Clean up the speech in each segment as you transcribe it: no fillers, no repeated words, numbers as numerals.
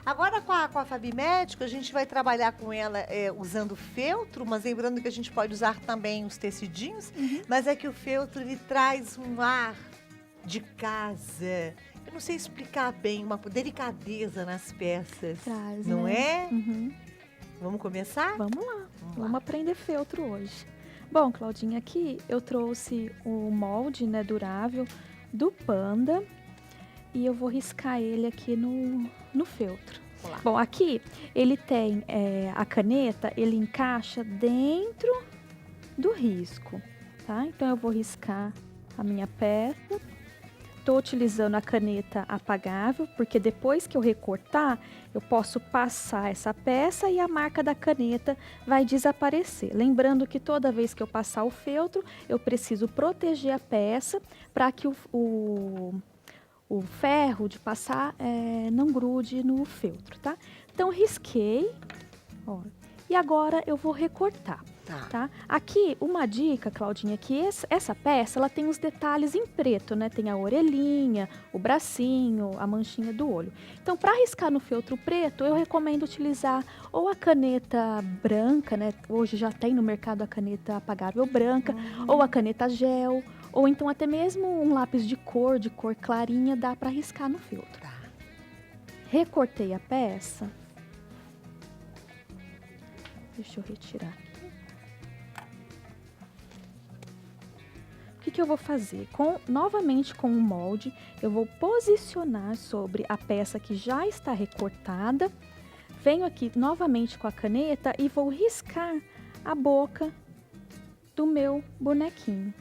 Agora com a Fabi Médico, a gente vai trabalhar com ela usando feltro, mas lembrando que a gente pode usar também os tecidinhos, mas é que o feltro ele traz um ar de casa. Eu não sei explicar bem, uma delicadeza nas peças. Traz, não né? é? Vamos começar? Vamos lá. Vamos Vamos lá. aprender feltro hoje. Bom, Claudinha, aqui eu trouxe o molde, né, durável do Panda e eu vou riscar ele aqui no feltro. Vamos lá. Bom, aqui ele tem a caneta, ele encaixa dentro do risco, tá? Então eu vou riscar a minha peça. Estou utilizando a caneta apagável, porque depois que eu recortar, eu posso passar essa peça e a marca da caneta vai desaparecer. Lembrando que toda vez que eu passar o feltro, eu preciso proteger a peça para que o ferro de passar não grude no feltro, tá? Então, risquei, ó, e agora eu vou recortar. Tá? Aqui, uma dica, Claudinha, que essa peça, ela tem os detalhes em preto, né? Tem a orelhinha, o bracinho, a manchinha do olho. Então, para riscar no feltro preto, eu recomendo utilizar ou a caneta branca, né? Hoje já tem no mercado a caneta apagável branca, ou a caneta gel, ou então até mesmo um lápis de cor clarinha, dá para riscar no feltro. Recortei a peça. Deixa eu retirar aqui. O que eu vou fazer? Novamente com o molde, eu vou posicionar sobre a peça que já está recortada. Venho aqui novamente com a caneta e vou riscar a boca do meu bonequinho,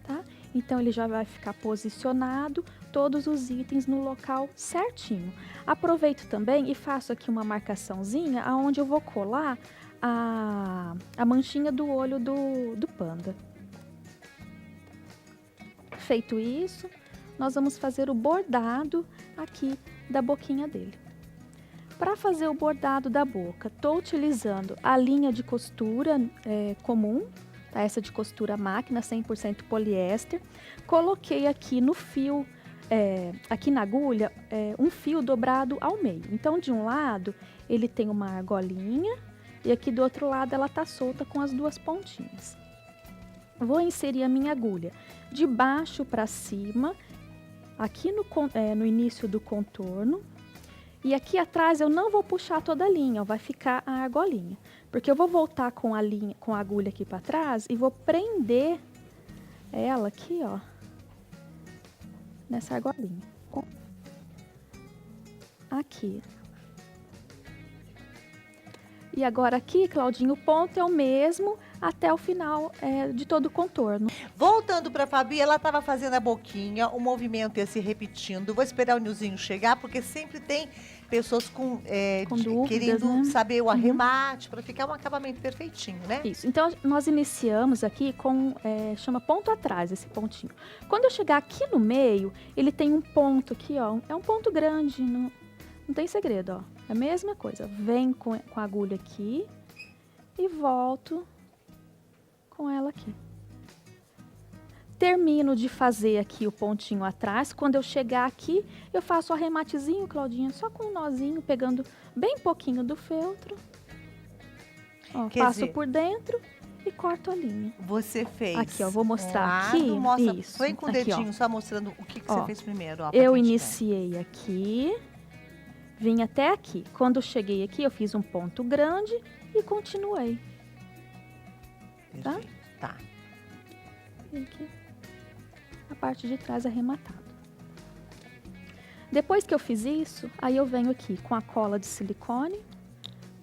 tá? Então, ele já vai ficar posicionado, todos os itens no local certinho. Aproveito também e faço aqui uma marcaçãozinha onde eu vou colar a manchinha do olho do panda. Feito isso, nós vamos fazer o bordado aqui da boquinha dele. Para fazer o bordado da boca, estou utilizando a linha de costura comum, tá? Essa de costura máquina, 100% poliéster. Coloquei aqui no fio, aqui na agulha, um fio dobrado ao meio. Então, de um lado, ele tem uma argolinha e aqui do outro lado ela tá solta com as duas pontinhas. Vou inserir a minha agulha de baixo para cima, aqui no início do contorno. E aqui atrás eu não vou puxar toda a linha, ó, vai ficar a argolinha. Porque eu vou voltar com a agulha aqui para trás e vou prender ela aqui, ó, nessa argolinha. Aqui. E agora aqui, Claudinho, o ponto é o mesmo até o final de todo o contorno. Voltando para a Fabi, ela estava fazendo a boquinha, o movimento ia se repetindo. Vou esperar o Nilzinho chegar, porque sempre tem pessoas com dúvidas, querendo né? saber o arremate, para ficar um acabamento perfeitinho, né? Isso. Então, nós iniciamos aqui com, chama ponto atrás, esse pontinho. Quando eu chegar aqui no meio, ele tem um ponto aqui, ó. É um ponto grande, não tem segredo, ó. É a mesma coisa. Vem com a agulha aqui e volto com ela aqui. Termino de fazer aqui o pontinho atrás. Quando eu chegar aqui, eu faço o arrematezinho, Claudinha, só com um nozinho, pegando bem pouquinho do feltro. Ó, passo por dentro e corto a linha. Você fez. Aqui, ó, vou mostrar lado, aqui. mostra, Isso. Vem com o aqui, dedinho, ó. só mostrando o que você fez primeiro. Ó, eu iniciei aqui, vim até aqui. Quando eu cheguei aqui, eu fiz um ponto grande e continuei. Perfeito. Tá? E aqui, a parte de trás arrematado. Depois que eu fiz isso, aí eu venho aqui com a cola de silicone,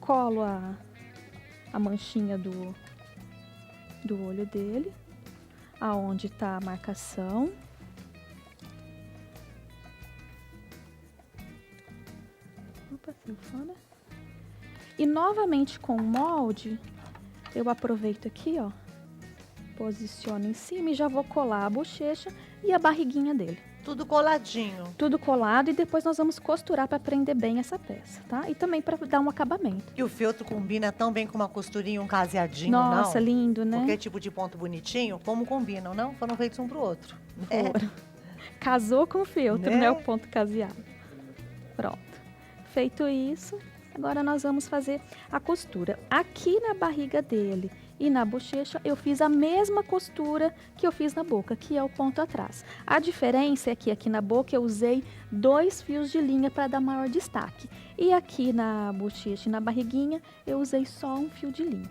colo a manchinha do olho dele, aonde tá a marcação. Opa, saiu fora. E novamente com o molde, eu aproveito aqui, ó, posiciono em cima e já vou colar a bochecha e a barriguinha dele. Tudo coladinho. Tudo colado e depois nós vamos costurar para prender bem essa peça, tá? E também para dar um acabamento. E o feltro combina tão bem com uma costurinha, um caseadinho, não? Nossa, lindo, né? Qualquer tipo de ponto bonitinho, como combinam, não? Foram feitos um pro outro. Casou com o feltro, né? O ponto caseado. Pronto. Feito isso, agora nós vamos fazer a costura. Aqui na barriga dele e na bochecha, eu fiz a mesma costura que eu fiz na boca, que é o ponto atrás. A diferença é que aqui na boca eu usei 2 fios de linha para dar maior destaque. E aqui na bochecha e na barriguinha, eu usei só 1 fio de linha.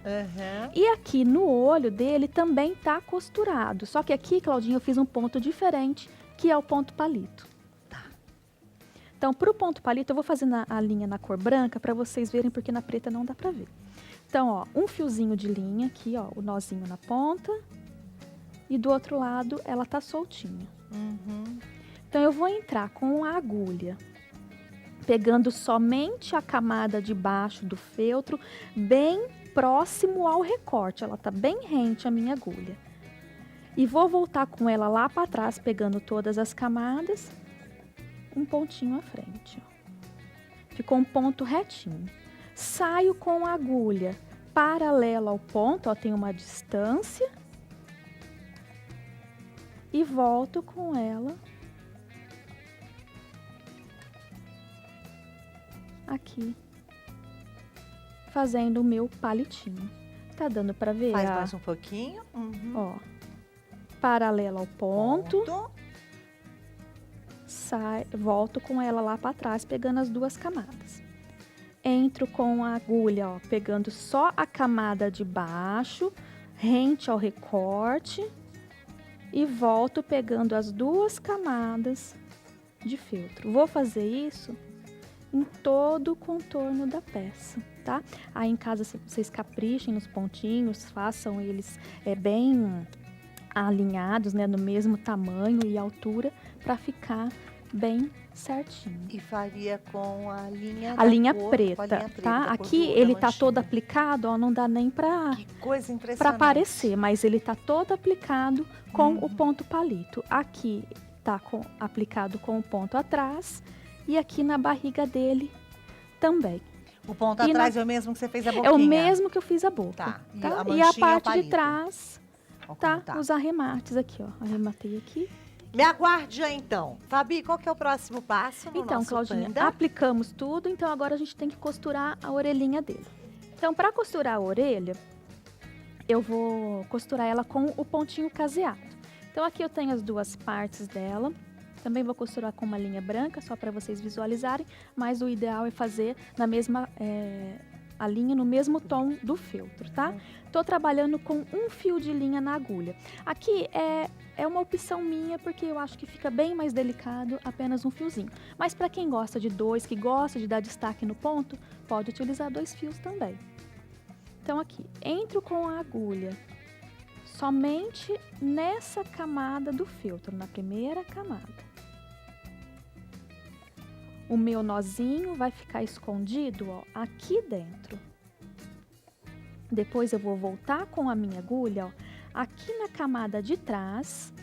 E aqui no olho dele também tá costurado. Só que aqui, Claudinha, eu fiz um ponto diferente, que é o ponto palito. Então, para o ponto palito, eu vou fazer a linha na cor branca para vocês verem, porque na preta não dá para ver. Então, ó, um fiozinho de linha aqui, ó, o nozinho na ponta. E do outro lado, ela tá soltinha. Então, eu vou entrar com a agulha, pegando somente a camada de baixo do feltro, bem próximo ao recorte. Ela tá bem rente a minha agulha. E vou voltar com ela lá para trás, pegando todas as camadas, um pontinho à frente, ó. Ficou um ponto retinho. Saio com a agulha paralela ao ponto, ó, tem uma distância. E volto com ela aqui, fazendo o meu palitinho. Tá dando para ver? Faz mais um pouquinho. Ó, paralela ao ponto. Volto com ela lá para trás, pegando as 2 camadas. Entro com a agulha, ó, pegando só a camada de baixo, rente ao recorte, e volto pegando as 2 camadas de feltro. Vou fazer isso em todo o contorno da peça, tá? Aí em casa vocês caprichem nos pontinhos, façam eles bem alinhados, né, no mesmo tamanho e altura, para ficar bem certinho. E faria com a linha preta, tá? Aqui ele tá todo aplicado, ó, não dá nem para aparecer, mas ele tá todo aplicado com o ponto palito. Aqui tá aplicado com o ponto atrás e aqui na barriga dele também. O ponto atrás é o mesmo que você fez a boquinha? É o mesmo que eu fiz a boca. Tá. Tá? E a parte de trás, tá? Os arremates aqui, ó. Arrematei aqui. Me aguarde aí, então. Fabi, qual que é o próximo passo no Então, nosso Claudinha, panda? aplicamos tudo, então agora a gente tem que costurar a orelhinha dele. Então, para costurar a orelha, eu vou costurar ela com o pontinho caseado. Então, aqui eu tenho as 2 partes dela. Também vou costurar com uma linha branca, só para vocês visualizarem, mas o ideal é fazer na mesma a linha no mesmo tom do feltro, tá? Tô trabalhando com 1 fio de linha na agulha. Aqui é uma opção minha, porque eu acho que fica bem mais delicado apenas 1 fiozinho. Mas para quem gosta de 2, que gosta de dar destaque no ponto, pode utilizar 2 fios também. Então aqui, entro com a agulha somente nessa camada do feltro, na primeira camada. O meu nozinho vai ficar escondido, ó, aqui dentro. Depois eu vou voltar com a minha agulha, ó, aqui na camada de trás,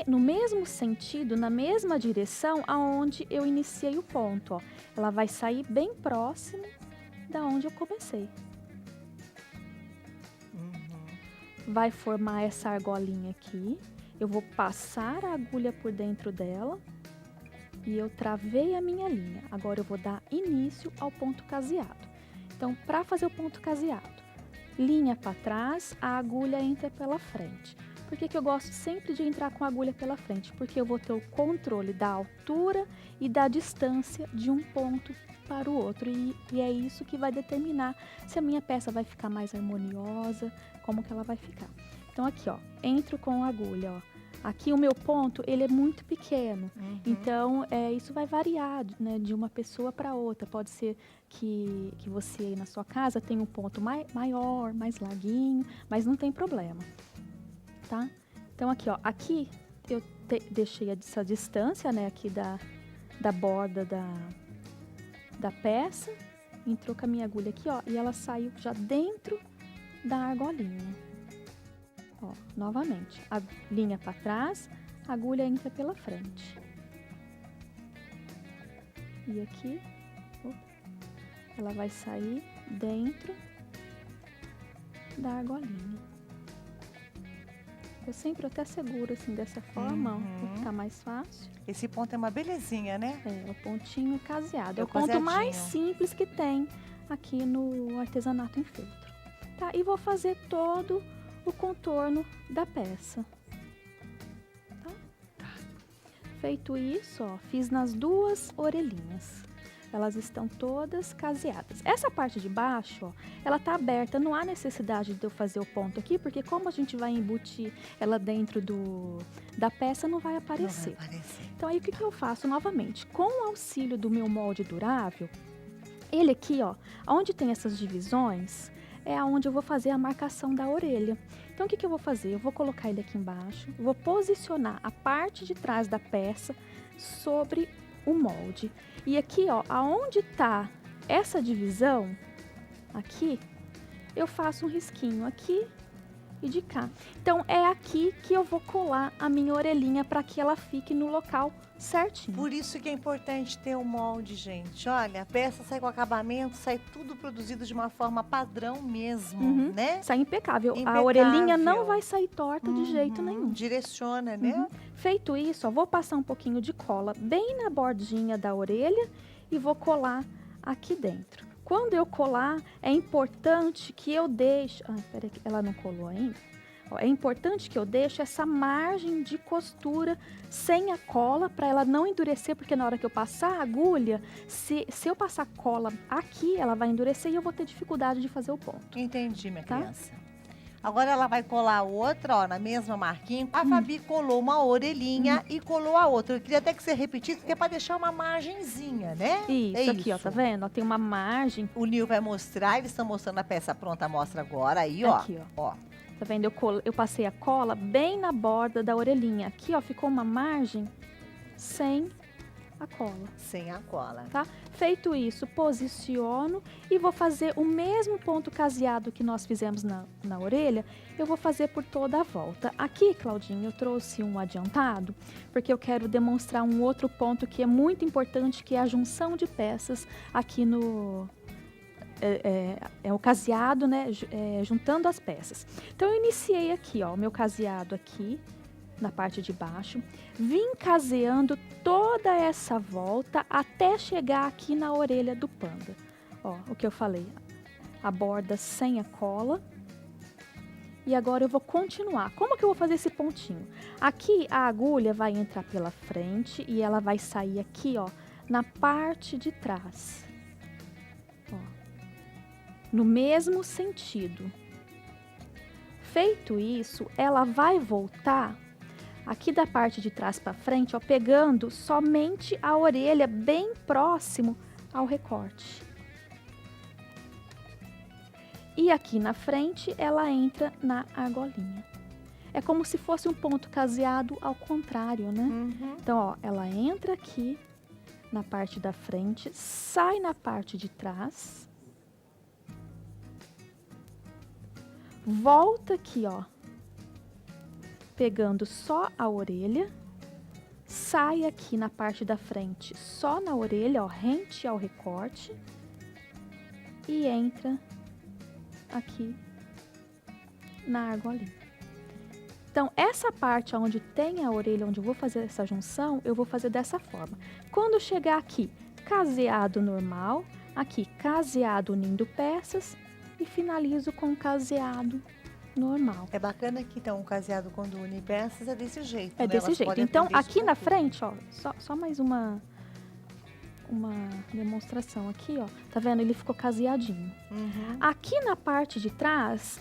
no mesmo sentido, na mesma direção aonde eu iniciei o ponto, ó. Ela vai sair bem próximo da onde eu comecei. Vai formar essa argolinha aqui. Eu vou passar a agulha por dentro dela. E eu travei a minha linha. Agora eu vou dar início ao ponto caseado. Então, para fazer o ponto caseado, linha para trás, a agulha entra pela frente. Por que que eu gosto sempre de entrar com a agulha pela frente? Porque eu vou ter o controle da altura e da distância de um ponto para o outro. E é isso que vai determinar se a minha peça vai ficar mais harmoniosa, como que ela vai ficar. Então, aqui, ó, entro com a agulha, ó. Aqui o meu ponto, ele é muito pequeno, então isso vai variar, né, de uma pessoa para outra. Pode ser que você aí na sua casa tenha um ponto maior, mais larguinho, mas não tem problema, tá? Então aqui, ó, aqui eu deixei essa distância, né, aqui da borda da peça, entrou com a minha agulha aqui, ó, e ela saiu já dentro da argolinha. Ó, novamente, a linha para trás, a agulha entra pela frente. E aqui, ela vai sair dentro da argolinha. Eu sempre até seguro assim dessa forma, ó, pra ficar mais fácil. Esse ponto é uma belezinha, né? É, o pontinho caseado. É É o o ponto mais caseadinho. simples que tem aqui no artesanato em feltro. Tá? E vou fazer todo o contorno da peça. Tá? Feito isso, ó, fiz nas duas orelhinhas. Elas estão todas caseadas. Essa parte de baixo, ó, ela tá aberta, não há necessidade de eu fazer o ponto aqui, porque como a gente vai embutir ela dentro da peça, não vai aparecer. Não vai aparecer. Então aí o que, que eu faço novamente? Com o auxílio do meu molde durável, ele aqui, ó, onde tem essas divisões, é aonde eu vou fazer a marcação da orelha. Então o que, que eu vou fazer? Eu vou colocar ele aqui embaixo, vou posicionar a parte de trás da peça sobre o molde. E aqui, ó, aonde tá essa divisão, aqui, eu faço um risquinho aqui e de cá. Então, é aqui que eu vou colar a minha orelhinha para que ela fique no local certinho. Por isso que é importante ter o molde, gente. Olha, a peça sai com acabamento, sai tudo produzido de uma forma padrão mesmo, né? Sai impecável. A Impecável. orelhinha não vai sair torta de jeito nenhum. Direciona, né? Feito isso, ó, vou passar um pouquinho de cola bem na bordinha da orelha e vou colar aqui dentro. Quando eu colar, é importante que eu deixe... Ah, peraí, ela não colou ainda. Ó, é importante que eu deixe essa margem de costura sem a cola para ela não endurecer, porque na hora que eu passar a agulha, se eu passar cola aqui, ela vai endurecer e eu vou ter dificuldade de fazer o ponto. Entendi, minha Tá? criança. Agora ela vai colar outra, ó, na mesma marquinha. A Fabi colou uma orelhinha e colou a outra. Eu queria até que você repetisse, porque é para deixar uma margenzinha, né? Isso, É aqui, ó, isso. tá vendo? Ó, tem uma margem. O Nil vai mostrar, eles estão mostrando a peça pronta, mostra agora. Aí, ó. Aqui, ó. Tá vendo? Eu passei a cola bem na borda da orelhinha. Aqui, ó, ficou uma margem sem a cola. Sem a cola. Tá? Feito isso, posiciono e vou fazer o mesmo ponto caseado que nós fizemos na orelha, eu vou fazer por toda a volta. Aqui, Claudinha, eu trouxe um adiantado, porque eu quero demonstrar um outro ponto que é muito importante, que é a junção de peças aqui no... É o caseado, né? Juntando as peças. Então, eu iniciei aqui, ó, o meu caseado aqui, na parte de baixo, vim caseando toda essa volta até chegar aqui na orelha do panda. Ó, o que eu falei, a borda sem a cola. E agora eu vou continuar. Como que eu vou fazer esse pontinho? Aqui a agulha vai entrar pela frente e ela vai sair aqui, ó, na parte de trás. Ó, no mesmo sentido. Feito isso, ela vai voltar aqui da parte de trás para frente, ó, pegando somente a orelha bem próximo ao recorte. E aqui na frente, ela entra na argolinha. É como se fosse um ponto caseado ao contrário, né? Então, ó, ela entra aqui na parte da frente, sai na parte de trás, volta aqui, ó, pegando só a orelha, sai aqui na parte da frente só na orelha, ó, rente ao recorte e entra aqui na argolinha. Então, essa parte onde tem a orelha, onde eu vou fazer essa junção, eu vou fazer dessa forma. Quando chegar aqui, caseado normal, aqui caseado unindo peças e finalizo com caseado normal. É bacana que então o caseado quando une peças é desse jeito, É né? desse Elas jeito. podem Então, aprender isso aqui com na tudo. frente, ó, só mais uma demonstração aqui, ó. Tá vendo? Ele ficou caseadinho. Aqui na parte de trás,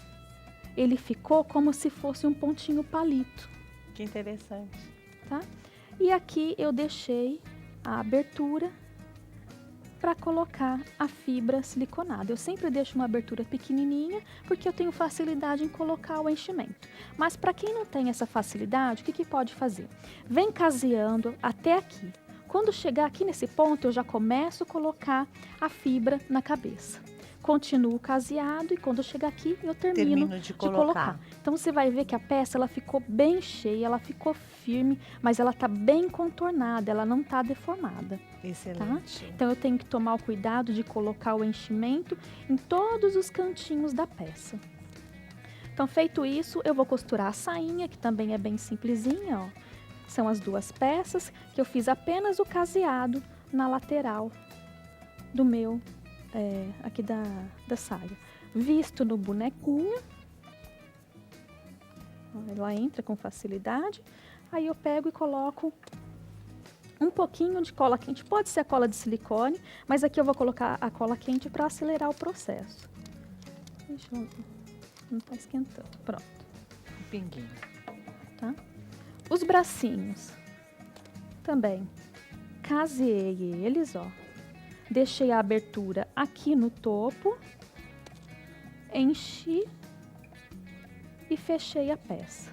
ele ficou como se fosse um pontinho palito, Que interessante. tá? E aqui eu deixei a abertura para colocar a fibra siliconada. Eu sempre deixo uma abertura pequenininha, porque eu tenho facilidade em colocar o enchimento. Mas para quem não tem essa facilidade, o que pode fazer? Vem caseando até aqui. Quando chegar aqui nesse ponto, eu já começo a colocar a fibra na cabeça. Continuo caseado e quando chegar aqui, eu termino de colocar. Então, você vai ver que a peça ela ficou bem cheia, ela ficou firme, mas ela tá bem contornada, ela não tá deformada. Excelente. Então, eu tenho que tomar o cuidado de colocar o enchimento em todos os cantinhos da peça. Então, feito isso, eu vou costurar a sainha, que também é bem simplesinha, ó. São as 2 peças que eu fiz apenas o caseado na lateral do meu, aqui da saia. Visto no bonequinho, ó, ela entra com facilidade. Aí eu pego e coloco um pouquinho de cola quente. Pode ser a cola de silicone, mas aqui eu vou colocar a cola quente para acelerar o processo. Deixa eu... Não tá esquentando. Pronto. Um pinguinho. Tá? Os bracinhos também. Caseei eles, ó. Deixei a abertura aqui no topo. Enchi e fechei a peça.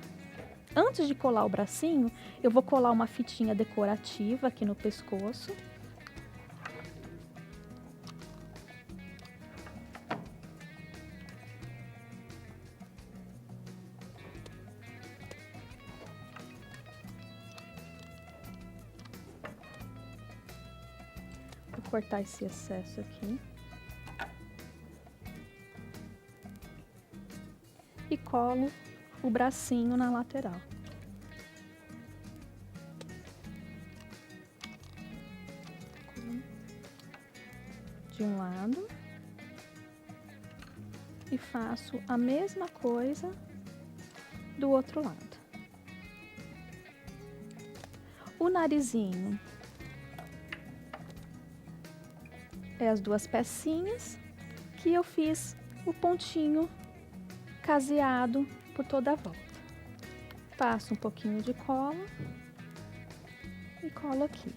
Antes de colar o bracinho, eu vou colar uma fitinha decorativa aqui no pescoço. Vou cortar esse excesso aqui. E colo o bracinho na lateral. De um lado. E faço a mesma coisa do outro lado. O narizinho é as 2 pecinhas que eu fiz o pontinho caseado por toda a volta. Passo um pouquinho de cola e colo aqui.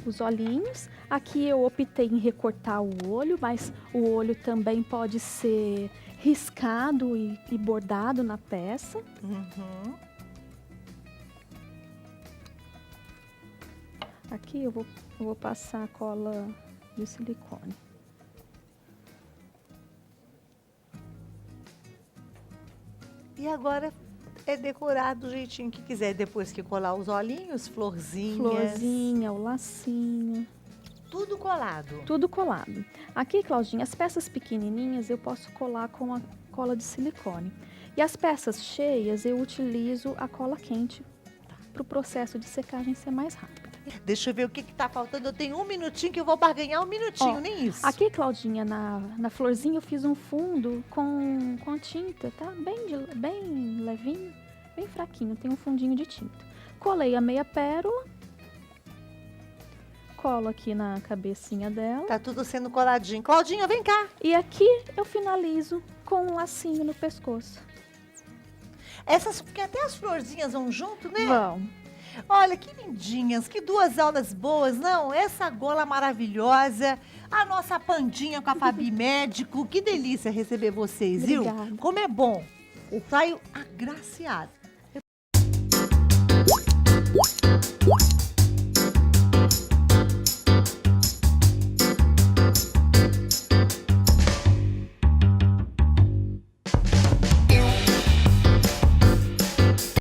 Os olhinhos, aqui eu optei em recortar o olho, mas o olho também pode ser riscado e bordado na peça. Uhum. Aqui eu vou passar a cola de silicone. E agora é decorar do jeitinho que quiser. Depois que colar os olhinhos, florzinhas. Florzinha, o lacinho. Tudo colado. Tudo colado. Aqui, Claudinha, as peças pequenininhas eu posso colar com a cola de silicone. E as peças cheias eu utilizo a cola quente para o processo de secagem ser mais rápido. Deixa eu ver o que tá faltando. Eu tenho 1 minutinho que eu vou barganhar 1 minutinho, Ó, nem isso. Aqui, Claudinha, na florzinha eu fiz um fundo com tinta, tá? Bem levinho, bem fraquinho. Tem um fundinho de tinta. Colei a meia pérola. Colo aqui na cabecinha dela. Tá tudo sendo coladinho. Claudinha, vem cá. E aqui eu finalizo com um lacinho no pescoço. Porque até as florzinhas vão junto, né? Vão. Olha, que lindinhas, que 2 aulas boas, não? Essa gola maravilhosa, a nossa pandinha com a Fabi Médico, que delícia receber vocês, Obrigada. viu? Como é bom, eu saio agraciada.